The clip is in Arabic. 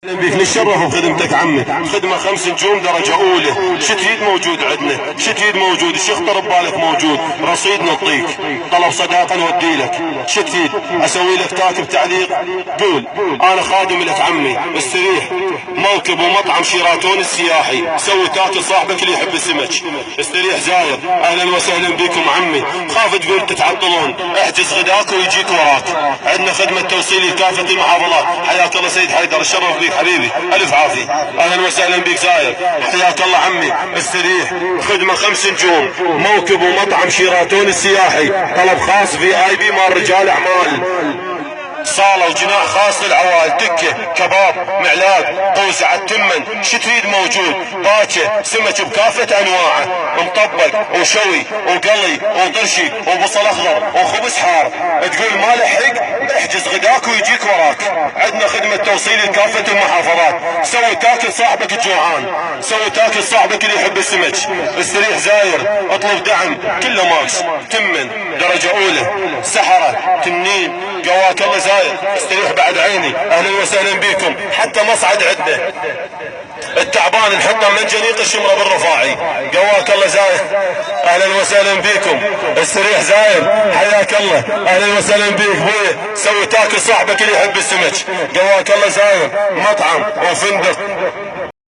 بيك نتشرف بخدمتك عمي. خدمة 5 نجوم درجة أولى. شتيد موجود عندنا، شتيد موجود، الشيخ طرب بالك موجود، رصيد نعطيك، طلب صداقة نودي لك، شتيد أسوي لك كاتب تعليق قول أنا خادم لك عمي، استريح. موكب ومطعم شيراتون السياحي، سوي تاكل صاحبك اللي يحب السمك، استريح زاير. أهلا وسهلا بكم عمي. خاف تقول تتعطلون، احجز غداك ويجيك وراك. عندنا خدمة توصيلي لكافة المحافظات. حياك الله سيد حيدر، الشرف بيك حبيبي، الف عافية. اهلا وسهلا بك زاير، حياك الله عمي، استريح. خدمة 5 نجوم، موكب ومطعم شيراتون السياحي، طلب خاص VIP مال رجال اعمال، صالة وجناح خاص للعوائل، تكة، كباب، معلاب، قوزعة، تمن، شتريد موجود، باكة، سمك بكافة انواعه، مطبق وشوي وقلي وطرشي وبصل اخضر وخبز حار. تقول ما لحق، احجز غداك ويجيك وراك. عندنا خدمة توصيل لكافة المحافظات. سوي تاكل صاحبك الجوعان، سوي تاكل صاحبك اللي يحب السمك، استريح زاير. اطلب دعم كله ماكس، تمن درجة اولى، سحرة، تنين، قواك الله زاير، استريح بعد عيني. اهلا وسهلا بكم. حتى مصعد عندنا، التعبان نحطه من جنيق الشمرة بالرفاعي، قواك الله زاير. اهلا وسهلا بكم، استريح زاير، حياك الله، اهلا وسهلا بك بوي. سوي تاكل صاحبك اللي يحب السمك، قواك الله زاير. مطعم وفندق